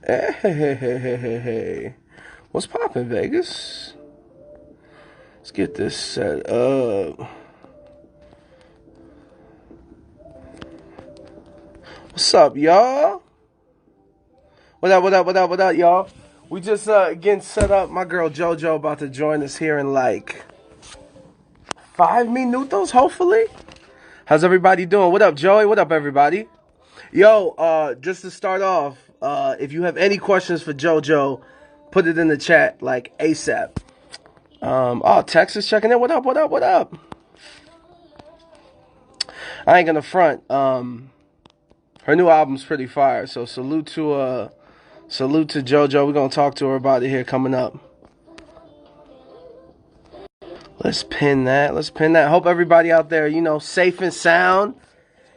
Hey, hey, hey, hey, hey, hey, hey. What's poppin', Vegas? Let's get this set up. What's up, y'all? What up, what up, what up, what up, y'all? We just getting set up. My girl JoJo about to join us here in like 5 minutos, hopefully. How's everybody doing? What up, Joey? What up, everybody? Yo, just to start off, if you have any questions for JoJo, put it in the chat like ASAP. Oh, Texas checking in. What up, what up, what up? I ain't gonna front. Her new album's pretty fire. So salute to JoJo. We're gonna talk to her about it here coming up. Let's pin that. Let's pin that. Hope everybody out there, safe and sound.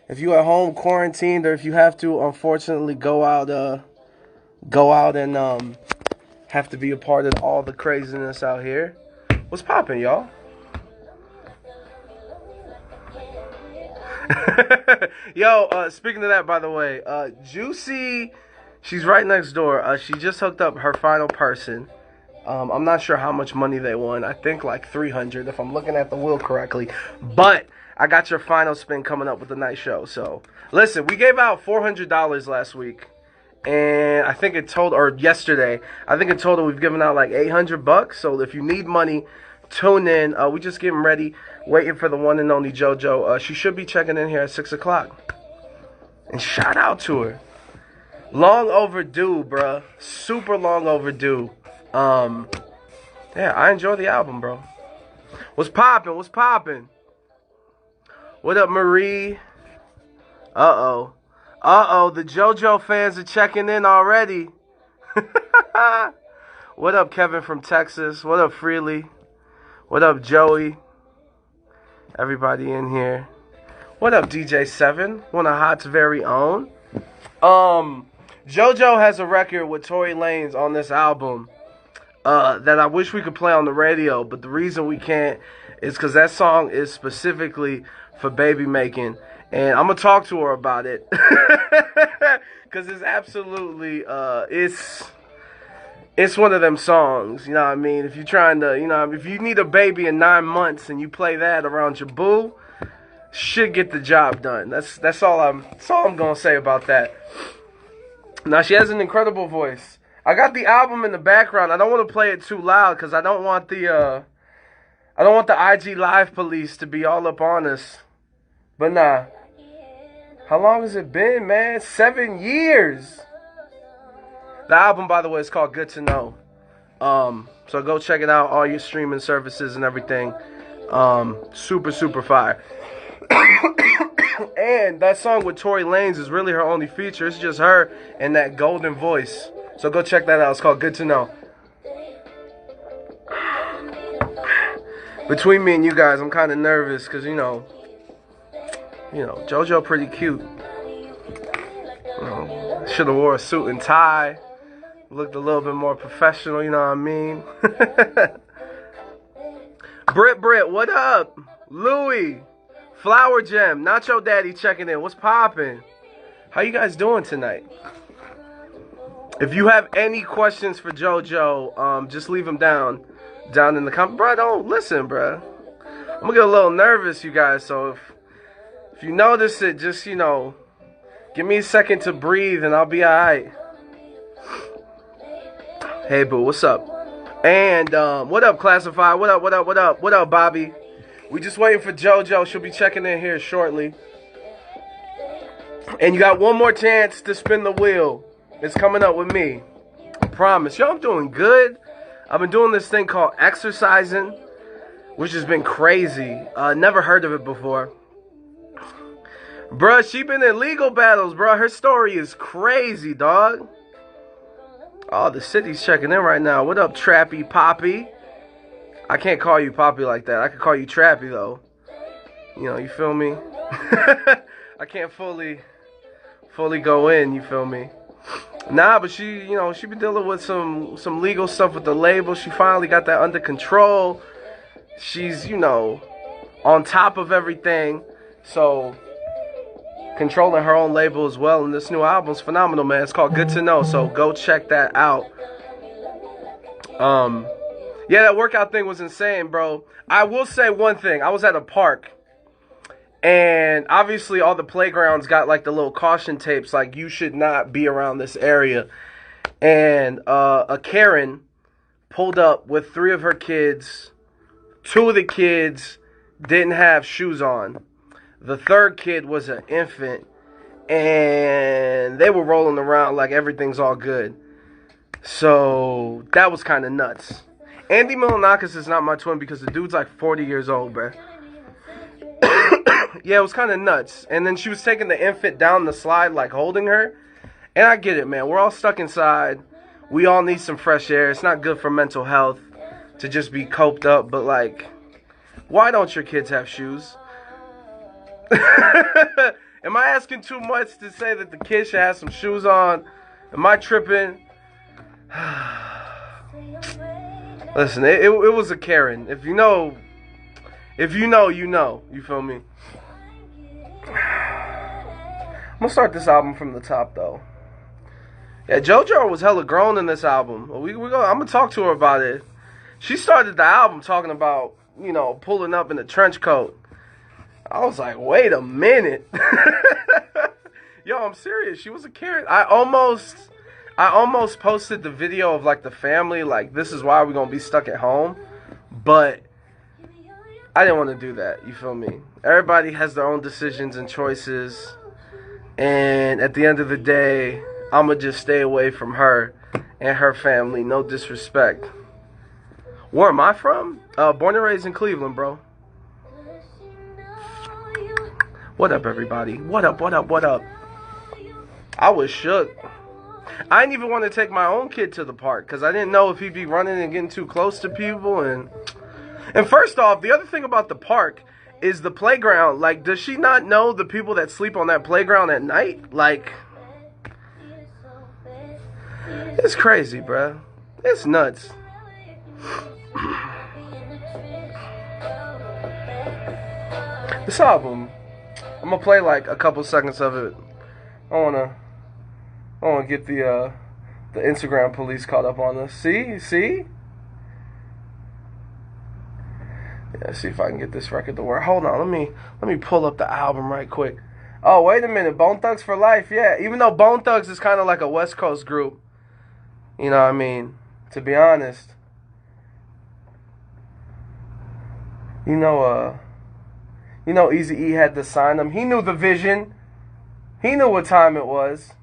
If you at home quarantined, or if you have to, unfortunately, go out and have to be a part of all the craziness out here. What's poppin', y'all? Yo, speaking of that, by the way, Juicy, she's right next door. She just hooked up her final person. I'm not sure how much money they won. I think like 300 if I'm looking at the wheel correctly. But I got your final spin coming up with a nice show. So, listen, we gave out $400 last week. And I think yesterday, I think in total we've given out like $800. So if you need money, tune in. We just getting ready, waiting for the one and only JoJo. She should be checking in here at 6 o'clock. And shout out to her. Long overdue, bruh. Super long overdue. Yeah, I enjoy the album, bro. What's poppin'? What's poppin'? What up, Marie? Uh-oh. Uh-oh, the JoJo fans are checking in already. What up, Kevin from Texas? What up, Freely? What up, Joey? Everybody in here. What up, DJ7? One of Hot's very own. JoJo has a record with Tory Lanez on this album that I wish we could play on the radio, but the reason we can't is because that song is specifically for baby making, and I'm gonna talk to her about it because it's absolutely it's one of them songs, you know what I mean? If you're trying to, if you need a baby in 9 months and you play that around your boo, should get the job done. That's all I'm gonna say about that. Now, she has an incredible voice. I got the album in the background. I don't want to play it too loud because I don't want the IG Live police to be all up on us. But nah. How long has it been, man? 7 years. The album, by the way, is called Good to Know. So go check it out, all your streaming services and everything. Super, super fire. And that song with Tory Lanez is really her only feature. It's just her and that golden voice. So go check that out. It's called Good to Know. Between me and you guys, I'm kind of nervous because, JoJo pretty cute. Should have wore a suit and tie. Looked a little bit more professional, you know what I mean? Brit, what up? Louie, Flower Gem, Nacho Daddy checking in. What's poppin'? How you guys doing tonight? If you have any questions for JoJo, just leave them down in the comments. Bro, don't listen, bro. I'm gonna get a little nervous, you guys. So if you notice it, just give me a second to breathe, and I'll be alright. Hey, boo, what's up? And what up, Classified? What up? What up? What up? What up, Bobby? We just waiting for JoJo. She'll be checking in here shortly. And you got one more chance to spin the wheel. It's coming up with me. I promise. Yo, I'm doing good. I've been doing this thing called exercising, which has been crazy. Never heard of it before. Bruh, she been in legal battles, bruh. Her story is crazy, dog. Oh, the city's checking in right now. What up, Trappy Poppy? I can't call you Poppy like that. I can call you Trappy, though. You feel me? I can't fully go in, you feel me? Nah, but she been dealing with some legal stuff with the label. She finally got that under control. She's, on top of everything. So, controlling her own label as well. And this new album's phenomenal, man. It's called Good to Know, so go check that out. Yeah, that workout thing was insane, bro. I will say one thing. I was at a park, and obviously all the playgrounds got like the little caution tapes, like you should not be around this area. And a Karen pulled up with 3 of her kids. 2 of the kids didn't have shoes on. The 3rd kid was an infant, and they were rolling around like everything's all good. So that was kind of nuts. Andy Milonakis is not my twin because the dude's like 40 years old, bruh. Yeah, it was kind of nuts. And then she was taking the infant down the slide, like holding her. And I get it, man. We're all stuck inside. We all need some fresh air. It's not good for mental health to just be coped up. But, like, why don't your kids have shoes? Am I asking too much to say that the kids should have some shoes on? Am I tripping? Listen, it was a Karen. If you know, you know. You feel me? I'm gonna start this album from the top, though. Yeah, JoJo was hella grown in this album. I'm gonna talk to her about it. She started the album talking about, you know, pulling up in a trench coat. I was like, wait a minute. Yo, I'm serious. She was a Karen. I almost posted the video of like the family, like this is why we're gonna be stuck at home, but I didn't want to do that. You feel me? Everybody has their own decisions and choices, and at the end of the day, I'ma just stay away from her and her family. No disrespect. Where am I from? Born and raised in Cleveland, bro. What up, everybody? What up? I was shook. I didn't even want to take my own kid to the park because I didn't know if he'd be running and getting too close to people. And first off, the other thing about the park is the playground. Like, does she not know the people that sleep on that playground at night? Like, it's crazy, bruh. It's nuts. This album, I'm gonna play like a couple seconds of it. I wanna get the Instagram police caught up on us. See? Yeah, see if I can get this record to work. Hold on, let me pull up the album right quick. Oh, wait a minute, Bone Thugs for Life. Yeah, even though Bone Thugs is kind of like a West Coast group, you know what I mean? To be honest, you know, Eazy-E had to sign them. He knew the vision. He knew what time it was.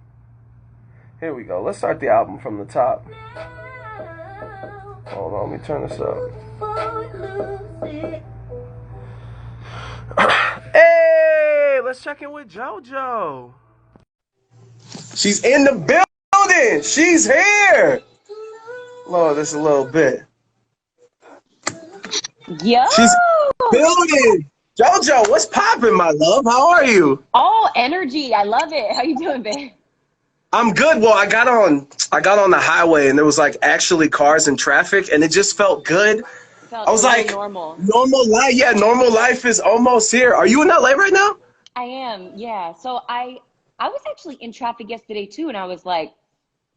Here we go. Let's start the album from the top. Hold on, let me turn this up. Hey, let's check in with JoJo. She's in the building. She's here. Lower this a little bit. Yo. She's building. JoJo, what's poppin', my love? How are you? Oh, energy. I love it. How you doing, babe? I'm good. Well, I got on the highway and there was like actually cars and traffic and it just felt good. I was really like, normal life. Yeah, normal life is almost here. Are you in LA right now? I am. Yeah. So I was actually in traffic yesterday too, and I was like,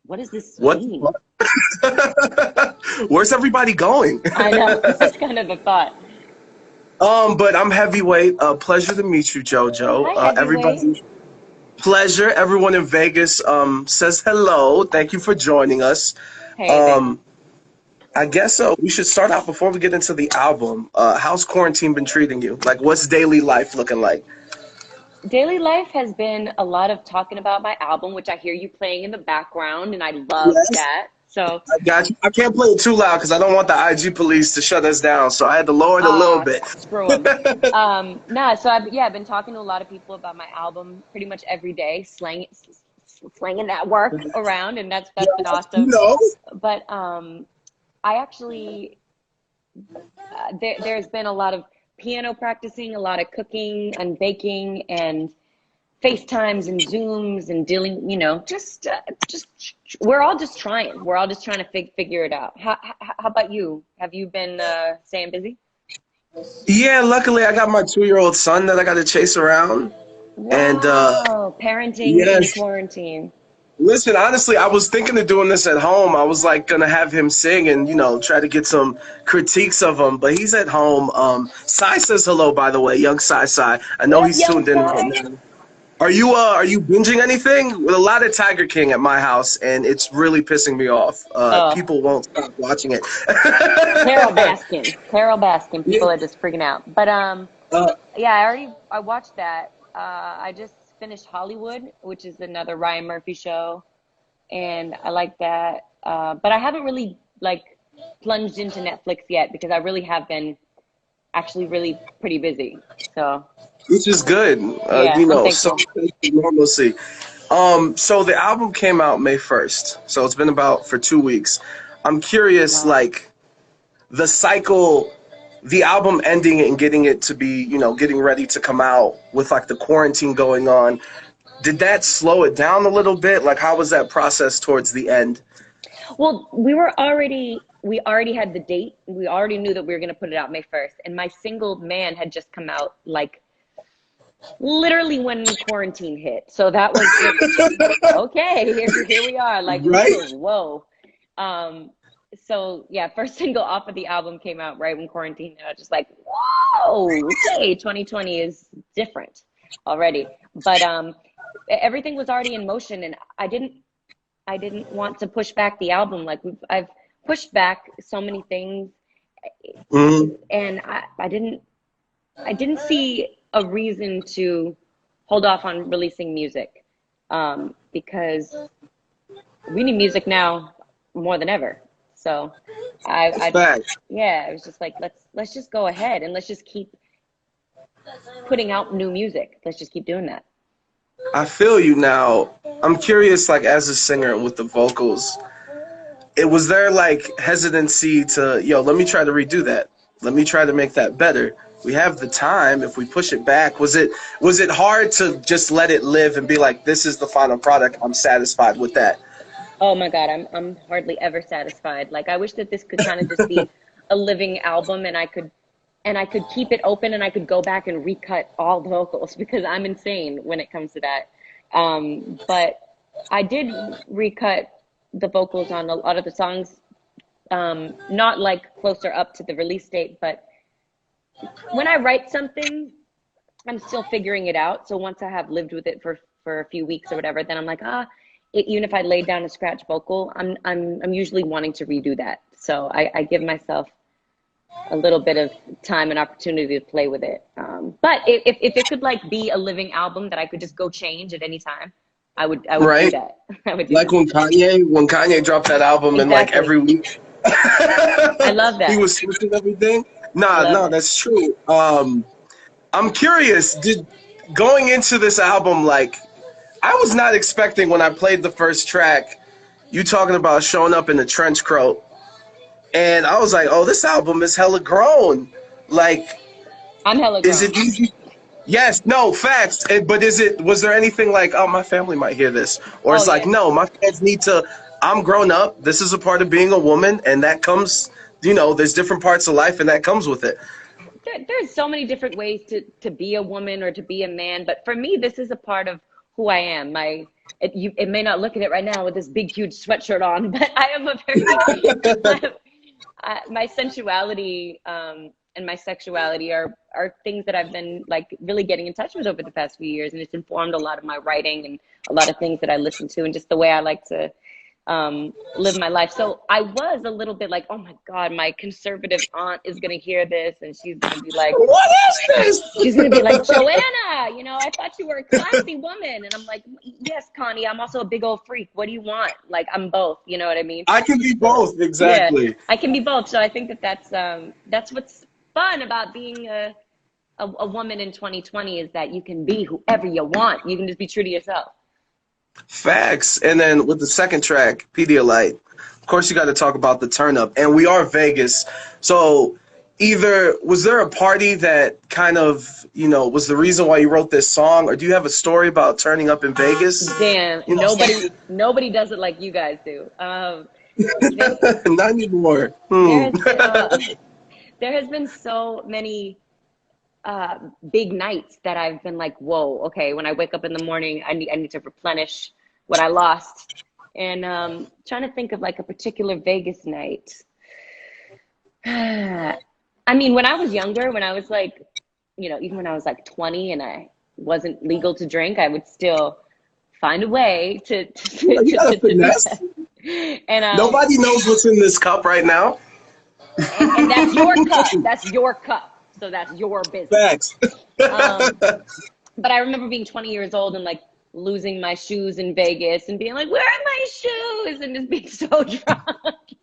what does this mean? Where's everybody going? I know. That's kind of the thought. But I'm heavyweight. Pleasure to meet you, JoJo. Hi, everybody. Pleasure. Everyone in Vegas says hello. Thank you for joining us. Hey, I guess we should start out before we get into the album. How's quarantine been treating you? Like, what's daily life looking like? Daily life has been a lot of talking about my album, which I hear you playing in the background, and I love that. So I got you. I can't play it too loud because I don't want the IG police to shut us down. So I had to lower it a little bit. Screw them. So I've been talking to a lot of people about my album pretty much every day, slanging that work around, and that's been awesome. You know. But I actually there's been a lot of piano practicing, a lot of cooking and baking and FaceTimes and Zooms and dealing, just we're all just trying. We're all just trying to figure it out. How about you? Have you been staying busy? Yeah, luckily I got my 2-year-old son that I got to chase around. And Wow, parenting in yes, quarantine. listen, honestly, I was thinking of doing this at home. I was like gonna have him sing and try to get some critiques of him, but he's at home. Sai says hello, by the way, young Sai. I know What up, he's young tuned in right Sai? now. Are you binging anything? With a lot of Tiger King at my house, and it's really pissing me off. Oh, People won't stop watching it. Carol Baskin. Carol Baskin. Yeah, People are just freaking out. But uh, yeah, I watched that. I just finished Hollywood, which is another Ryan Murphy show, and I like that. But I haven't really like plunged into Netflix yet because I really have been actually really pretty busy. So which is good. yeah, I'm Some thankful. normalcy. So the album came out May 1st, so it's been about for 2 weeks. I'm curious, Wow. like the cycle, the album ending and getting it to be, getting ready to come out with like the quarantine going on. Did that slow it down a little bit? Like, how was that process towards the end? Well, we already had the date. We already knew that we were going to put it out May 1st. And my single Man had just come out like literally when quarantine hit. So that was just okay, here we are. Like, Right? whoa. Um so yeah, first single off of the album came out right when quarantine hit. I was just like, whoa, okay, 2020 is different already. But everything was already in motion and I didn't want to push back the album. Like I've pushed back so many things, Mm, and I didn't see a reason to hold off on releasing music, because we need music now more than ever. So I facts. yeah, I was just like, let's just go ahead and let's just keep putting out new music. Let's just keep doing that. I feel you now. I'm curious, like as a singer with the vocals, it was there like hesitancy to, let me try to redo that. Let me try to make that better. We have the time if we push it back. Was it hard to just let it live and be like, this is the final product. I'm satisfied with that. Oh my God, I'm hardly ever satisfied. Like I wish that this could kind of just be a living album and I could keep it open and I could go back and recut all the vocals because I'm insane when it comes to that. But I did recut the vocals on a lot of the songs, not like closer up to the release date, but when I write something, I'm still figuring it out. So once I have lived with it for a few weeks or whatever, then I'm like, even if I laid down a scratch vocal, I'm usually wanting to redo that. So I give myself a little bit of time and opportunity to play with it. But if it could like be a living album that I could just go change at any time, I would do Right? that. I would do Like that. when Kanye dropped that album and like Exactly. every week I love he that. was switching everything. I Nah, love no, it. that's true. I'm curious, did going into this album, like I was not expecting when I played the first track, you talking about showing up in a trench coat. And I was like, oh, this album is hella grown. Like, I'm hella is it grown. easy? Yes, no, facts. But was there anything like, oh, my family might hear this? Or Oh it's like, yeah. no, my fans need to, I'm grown up. This is a part of being a woman. And that comes, there's different parts of life and that comes with it. There's so many different ways to be a woman or to be a man, but for me, this is a part of who I am. It may not look at it right now with this big, huge sweatshirt on, but I am a very, my sensuality, and my sexuality are things that I've been like really getting in touch with over the past few years, and it's informed a lot of my writing and a lot of things that I listen to, and just the way I like to live my life. So I was a little bit like, oh my God, my conservative aunt is gonna hear this, and What is she's gonna be like, this? Joanna, I thought you were a classy woman, and I'm like, yes, Connie, I'm also a big old freak. What do you want? Like, I'm both. You know what I mean? I can be So both, yeah, exactly. I can be both. So I think that's what's fun about being a woman in 2020 is that you can be whoever you want. You can just be true to yourself. Facts. And then with the second track, Pedialyte, of course you got to talk about the turn up. And we are Vegas. So either was there a party that kind of, was the reason why you wrote this song, or do you have a story about turning up in Vegas? Damn, nobody does it like you guys do. There, Not anymore. there has been there has been so many big nights that I've been like, whoa, okay, when I wake up in the morning, I need to replenish what I lost. And trying to think of like a particular Vegas night. I mean, when I was younger, when I was like, you know, even when I was like 20 and I wasn't legal to drink, I would still find a way You gotta finesse. And Nobody knows what's in this cup right now. and that's your cup. That's your cup. So that's your business. Facts. But I remember being 20 years old and like losing my shoes in Vegas and being like, where are my shoes? And just being so drunk.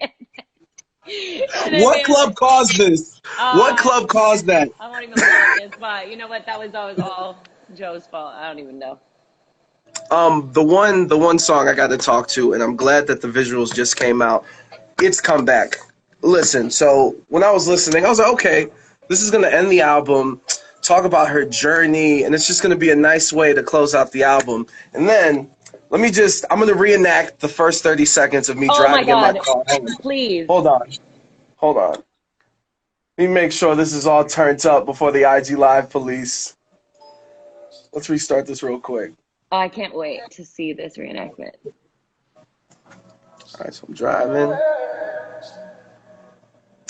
What club caused this? What club caused that? I won't even look. It's fine. You know what? That was always all Joe's fault. I don't even know. The one song I got to talk to, and I'm glad that the visuals just came out. It's Come Back. Listen, so when I was listening, I was like, okay, this is gonna end the album, talk about her journey, and it's just gonna be a nice way to close out the album. And then I'm gonna reenact the first 30 seconds of me driving in my car. Please. Hold on. Let me make sure this is all turned up before the IG Live police. Let's restart this real quick. I can't wait to see this reenactment. All right, so I'm driving.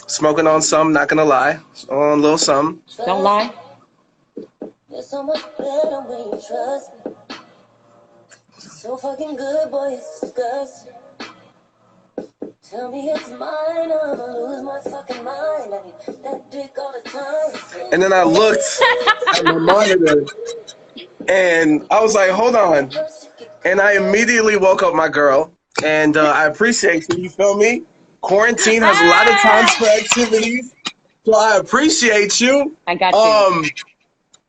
Smoking on some, not gonna lie. On a little something. Don't lie. You're so much better when you trust me. So fucking good, boy, it's disgusting. Tell me it's mine, I'ma lose my fucking mind. I need that dick all the time. And then I looked at my monitor, and I was like, hold on. And I immediately woke up my girl, and I appreciate you, you feel me? Quarantine has a lot of times for activities, so I appreciate you. I got you.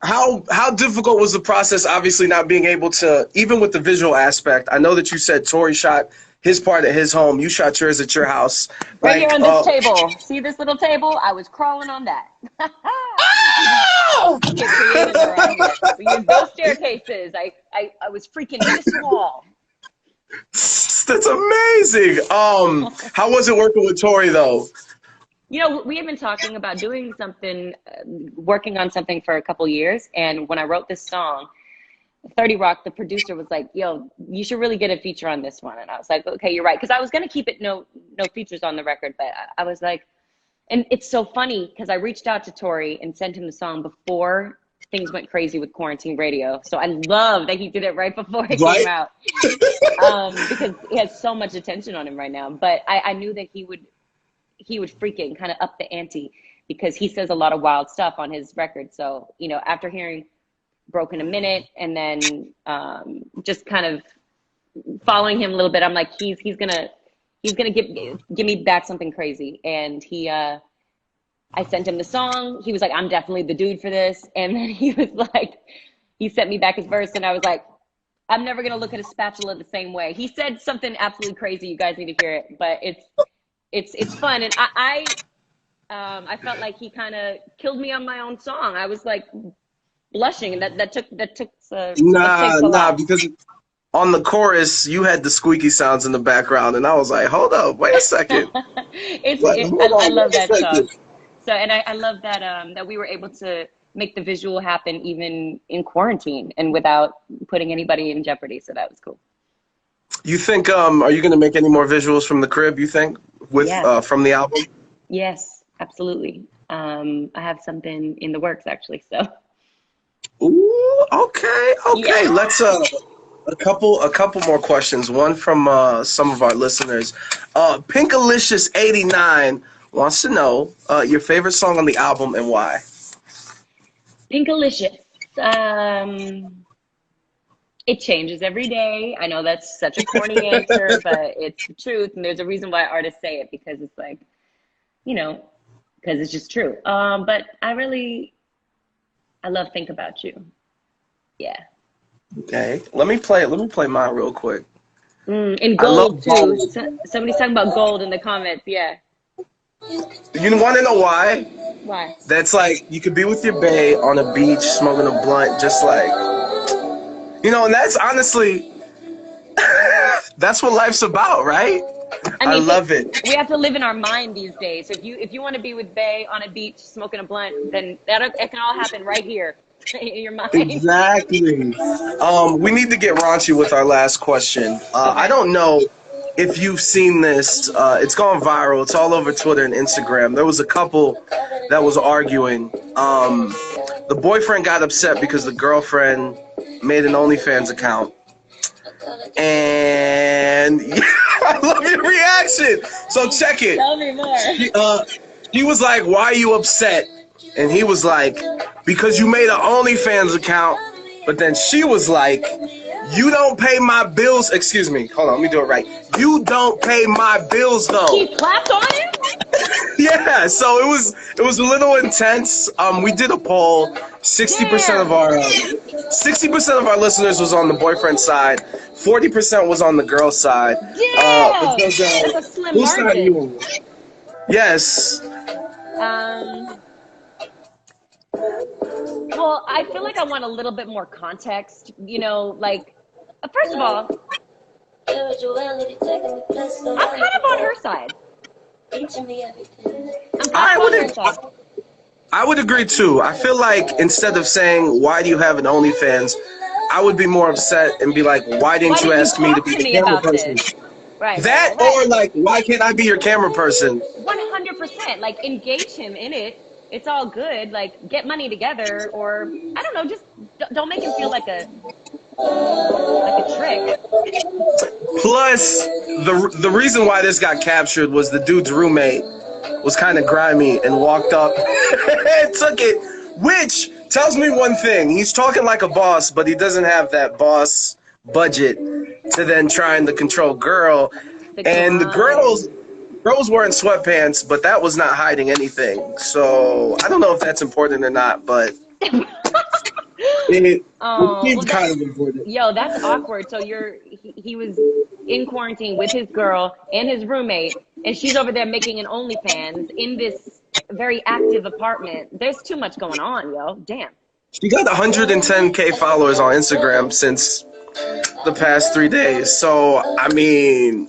How difficult was the process, obviously not being able to, even with the visual aspect? I know that you said Tori shot his part at his home, you shot yours at your house. Right here on this table. See this little table? I was crawling on that. Oh! Get creative around here. We used those staircases. I was freaking this wall. That's amazing. How was it working with Tori though? You know, we have been talking about doing something, working on something for a couple years. And when I wrote this song, 30 Rock, the producer was like, yo, you should really get a feature on this one. And I was like, okay, you're right. Because I was going to keep it no features on the record. But I was like, and it's so funny because I reached out to Tori and sent him the song before things went crazy with quarantine radio. So I love that he did it right before it came out. Because he has so much attention on him right now. But I knew that he would freaking kind of up the ante because he says a lot of wild stuff on his record. So, you know, after hearing Broken a Minute and then just kind of following him a little bit, I'm like, he's gonna give me back something crazy. And I sent him the song. He was like, I'm definitely the dude for this. And then he was like, he sent me back his verse and I was like, I'm never gonna look at a spatula the same way. He said something absolutely crazy. You guys need to hear it, but it's fun. And I felt like he kind of killed me on my own song. I was like blushing, and that took nah, because on the chorus you had the squeaky sounds in the background, and I was like, hold up, wait a second. I love that song. So, and I love that that we were able to make the visual happen even in quarantine and without putting anybody in jeopardy. So that was cool. You think are you gonna make any more visuals from the crib, you think, with from the album? Yes, absolutely. I have something in the works actually, so. Ooh, okay. Yeah. Let's a couple more questions. One from some of our listeners. Pinkalicious89 wants to know your favorite song on the album and why. Pinkalicious. It changes every day. I know that's such a corny answer, but it's the truth, and there's a reason why artists say it, because it's like, you know, because it's just true. But I love Think About You. Yeah. Okay. Let me play mine real quick. And gold too. Somebody's talking about gold in the comments. Yeah. You want to know why? Why? That's like, you could be with your bae on a beach smoking a blunt, just like, you know, and that's honestly, that's what life's about, right? I love it. We have to live in our mind these days. So if you want to be with Bay on a beach smoking a blunt, then it can all happen right here in your mind. Exactly. We need to get raunchy with our last question. Okay. I don't know if you've seen this. It's gone viral. It's all over Twitter and Instagram. There was a couple that was arguing. The boyfriend got upset because the girlfriend made an OnlyFans account. And I love your reaction. So check it. Tell me more. He was like, "Why are you upset?" And he was like, "Because you made an OnlyFans account." But then she was like, "You don't pay my bills." Excuse me. Hold on. Let me do it right. "You don't pay my bills, though." He clapped on him? Yeah. So it was a little intense. We did a poll. 60% of our 60% of our listeners was on the boyfriend side. 40% was on the girl side. Yeah. That's a slim whose side are margin. you on? Yes. Well, I feel like I want a little bit more context. You know, like, first of all, I'm kind of on her side. I would agree too. I feel like instead of saying, "Why do you have an OnlyFans?" I would be more upset and be like, "Why didn't you ask me to be the camera person?" Right. That right. or like, "Why can't I be your camera person?" 100%. Like, engage him in it. It's all good. Like, get money together, or I don't know. Just don't make him feel like a trick. Plus, the reason why this got captured was the dude's roommate was kind of grimy and walked up and took it, which tells me one thing. He's talking like a boss, but he doesn't have that boss budget to then trying to control girl. And the girls wearing sweatpants, but that was not hiding anything. So I don't know if that's important or not, but it seems kind of important. Yo, that's awkward. So he was in quarantine with his girl and his roommate, and she's over there making an OnlyFans in this very active apartment. There's too much going on, yo. Damn. She got 110K followers on Instagram since the past 3 days. So, I mean,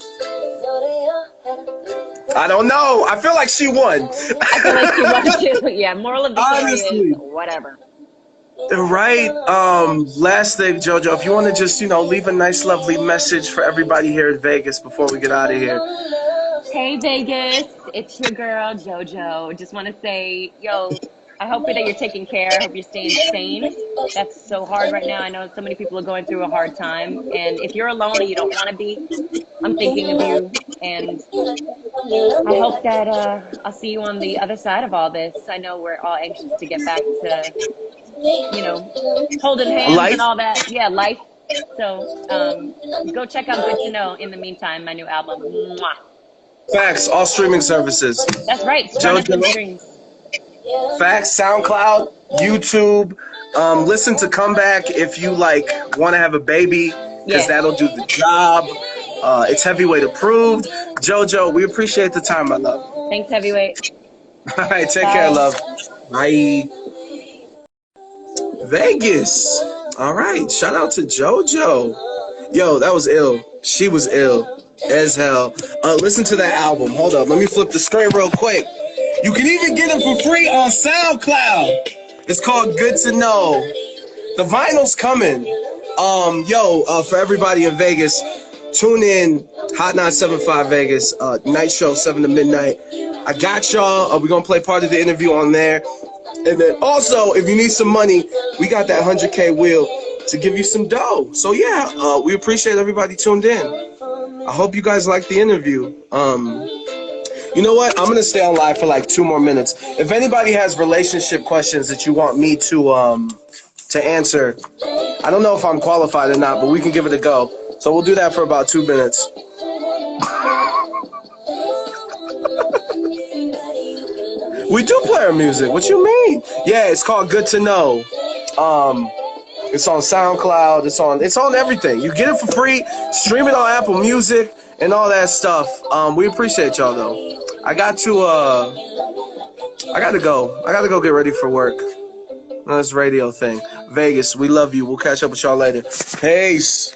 I don't know. I feel like she won. I feel like she won too. Yeah, moral of the story is whatever. Right. Last thing, JoJo, if you want to just, leave a nice, lovely message for everybody here in Vegas before we get out of here. Hey, Vegas. It's your girl, JoJo. Just want to say, yo, I hope that you're taking care. I hope you're staying sane. That's so hard right now. I know so many people are going through a hard time. And if you're alone and you don't want to be, I'm thinking of you. And I hope that I'll see you on the other side of all this. I know we're all anxious to get back to, holding hands and all that. Yeah, life. So go check out Good to Know in the meantime, my new album. Mwah. Facts, all streaming services. That's right. Streams. Facts, SoundCloud, YouTube. Listen to Comeback if you want to have a baby, because that'll do the job. It's Heavyweight approved. JoJo, we appreciate the time, my love. Thanks, Heavyweight. All right, take care, love. Bye. Vegas. All right, shout out to JoJo. Yo, that was ill. She was ill as hell. Listen to that album. Hold up, let me flip the screen real quick. You can even get it for free on SoundCloud. It's called Good to Know. The vinyl's coming. For everybody in Vegas, tune in. Hot 975 Vegas, night show 7 to midnight. I got y'all. We're gonna play part of the interview on there. And then also, if you need some money, we got that 100K wheel to give you some dough. So yeah, we appreciate everybody tuned in. I hope you guys like the interview. You know what? I'm gonna stay on live for like 2 more minutes. If anybody has relationship questions that you want me to answer, I don't know if I'm qualified or not, but we can give it a go. So we'll do that for about 2 minutes. We do play our music. What you mean? Yeah, it's called Good to Know. It's on SoundCloud. It's on everything. You get it for free. Stream it on Apple Music and all that stuff. We appreciate y'all though. I got to go. I gotta go get ready for work. On this radio thing. Vegas, we love you. We'll catch up with y'all later. Peace.